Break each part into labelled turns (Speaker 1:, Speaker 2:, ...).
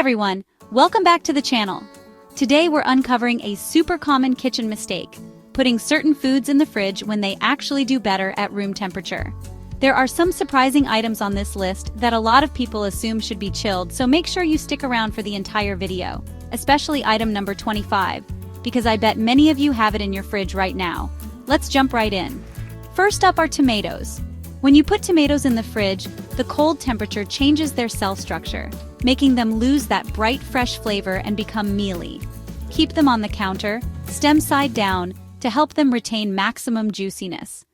Speaker 1: everyone, welcome back to the channel. Today we're uncovering a super common kitchen mistake, putting certain foods in the fridge when they actually do better at room temperature. There are some surprising items on this list that a lot of people assume should be chilled, so make sure you stick around for the entire video, especially item number 25, because I bet many of you have it in your fridge right now. Let's jump right in. First up are tomatoes. When you put tomatoes in the fridge, the cold temperature changes their cell structure, making them lose that bright, fresh flavor and become mealy. Keep them on the counter, stem side down, to help them retain maximum juiciness.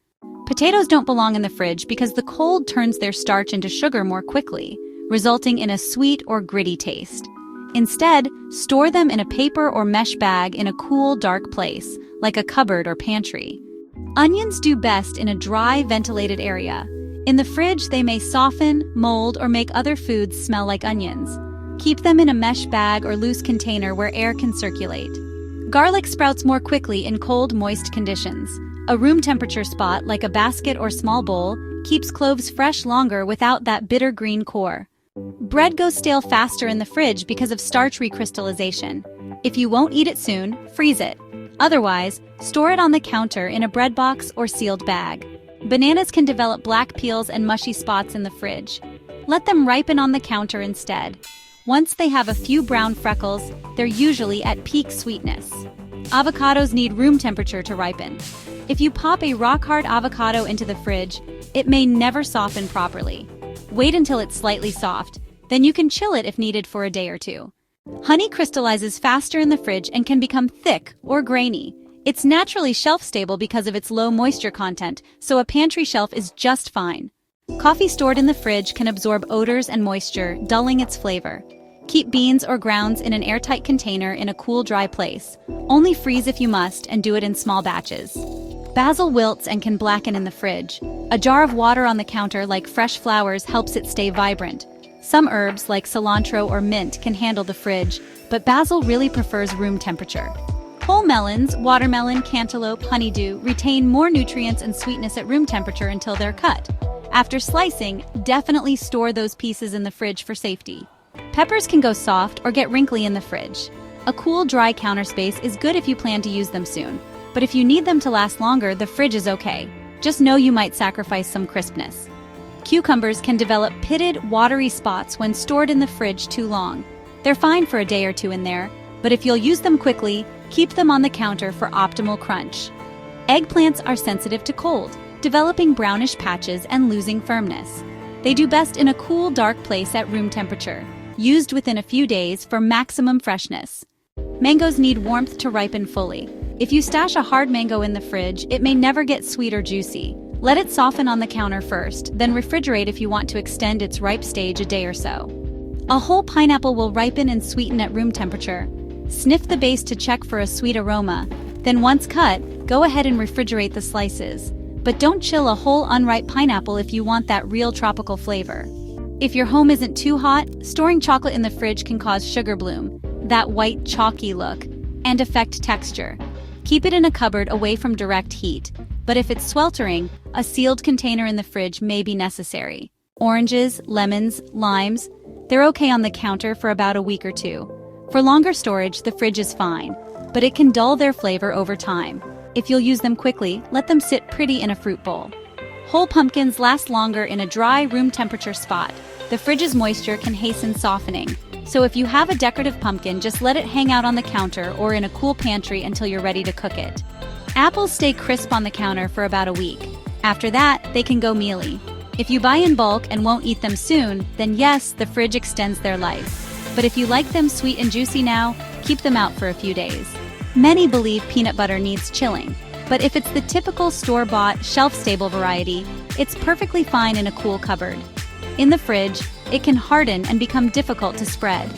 Speaker 1: Potatoes don't belong in the fridge because the cold turns their starch into sugar more quickly, resulting in a sweet or gritty taste. Instead, store them in a paper or mesh bag in a cool, dark place, like a cupboard or pantry. Onions do best in a dry, ventilated area. In the fridge, they may soften, mold, or make other foods smell like onions. Keep them in a mesh bag or loose container where air can circulate. Garlic sprouts more quickly in cold, moist conditions. A room temperature spot, like a basket or small bowl, keeps cloves fresh longer without that bitter green core. Bread goes stale faster in the fridge because of starch recrystallization. If you won't eat it soon, freeze it. Otherwise, store it on the counter in a bread box or sealed bag. Bananas can develop black peels and mushy spots in the fridge. Let them ripen on the counter instead. Once they have a few brown freckles, they're usually at peak sweetness. Avocados need room temperature to ripen. If you pop a rock-hard avocado into the fridge, it may never soften properly. Wait until it's slightly soft, then you can chill it if needed for a day or two. Honey crystallizes faster in the fridge and can become thick or grainy. It's naturally shelf-stable because of its low moisture content, so a pantry shelf is just fine. Coffee stored in the fridge can absorb odors and moisture, dulling its flavor. Keep beans or grounds in an airtight container in a cool, dry place. Only freeze if you must, and do it in small batches. Basil wilts and can blacken in the fridge. A jar of water on the counter, like fresh flowers, helps it stay vibrant. Some herbs, like cilantro or mint, can handle the fridge, but basil really prefers room temperature. Whole melons, watermelon, cantaloupe, honeydew retain more nutrients and sweetness at room temperature until they're cut. After slicing, definitely store those pieces in the fridge for safety. Peppers can go soft or get wrinkly in the fridge. A cool, dry counter space is good if you plan to use them soon, but if you need them to last longer, the fridge is okay. Just know you might sacrifice some crispness. Cucumbers can develop pitted, watery spots when stored in the fridge too long. They're fine for a day or two in there, but if you'll use them quickly, keep them on the counter for optimal crunch. Eggplants are sensitive to cold, developing brownish patches and losing firmness. They do best in a cool, dark place at room temperature, used within a few days for maximum freshness. Mangoes need warmth to ripen fully. If you stash a hard mango in the fridge, it may never get sweet or juicy. Let it soften on the counter first, then refrigerate if you want to extend its ripe stage a day or so. A whole pineapple will ripen and sweeten at room temperature. Sniff the base to check for a sweet aroma. Then once cut, go ahead and refrigerate the slices. But don't chill a whole unripe pineapple if you want that real tropical flavor. If your home isn't too hot, storing chocolate in the fridge can cause sugar bloom, that white chalky look, and affect texture. Keep it in a cupboard away from direct heat. But if it's sweltering, a sealed container in the fridge may be necessary. Oranges, lemons, limes, they're okay on the counter for about a week or two. For longer storage, the fridge is fine, but it can dull their flavor over time. If you'll use them quickly, let them sit pretty in a fruit bowl. Whole pumpkins last longer in a dry, room temperature spot. The fridge's moisture can hasten softening. So if you have a decorative pumpkin, just let it hang out on the counter or in a cool pantry until you're ready to cook it. Apples stay crisp on the counter for about a week. After that, they can go mealy. If you buy in bulk and won't eat them soon, then yes, the fridge extends their life. But if you like them sweet and juicy now, keep them out for a few days. Many believe peanut butter needs chilling, but if it's the typical store-bought, shelf-stable variety, it's perfectly fine in a cool cupboard. In the fridge, it can harden and become difficult to spread.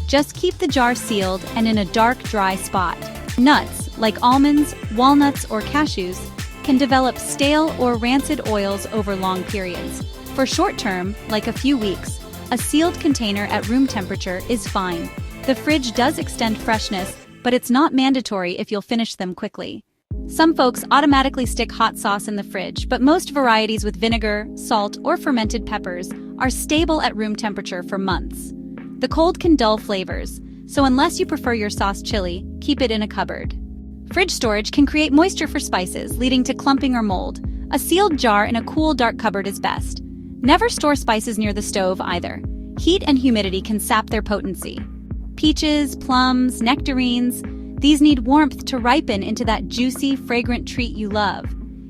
Speaker 1: Just keep the jar sealed and in a dark, dry spot. Nuts, like almonds, walnuts, or cashews, can develop stale or rancid oils over long periods. For short term, like a few weeks, a sealed container at room temperature is fine. The fridge does extend freshness, but it's not mandatory if you'll finish them quickly. Some folks automatically stick hot sauce in the fridge, but most varieties with vinegar, salt, or fermented peppers are stable at room temperature for months. The cold can dull flavors, so unless you prefer your sauce chili, keep it in a cupboard. Fridge storage can create moisture for spices, leading to clumping or mold. A sealed jar in a cool, dark cupboard is best. Never store spices near the stove either. Heat and humidity can sap their potency. Peaches, plums, nectarines, these need warmth to ripen into that juicy, fragrant treat you love.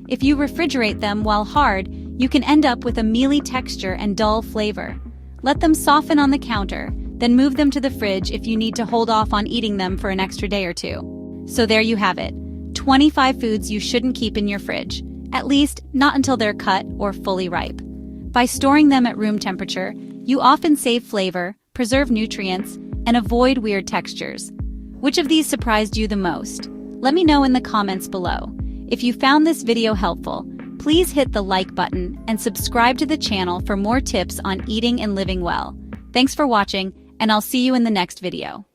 Speaker 1: If you refrigerate them while hard, you can end up with a mealy texture and dull flavor. Let them soften on the counter, then move them to the fridge if you need to hold off on eating them for an extra day or two. So there you have it, 25 foods you shouldn't keep in your fridge, at least not until they're cut or fully ripe. By storing them at room temperature, you often save flavor, preserve nutrients, and avoid weird textures. Which of these surprised you the most? Let me know in the comments below. If you found this video helpful, please hit the like button and subscribe to the channel for more tips on eating and living well. Thanks for watching, and I'll see you in the next video.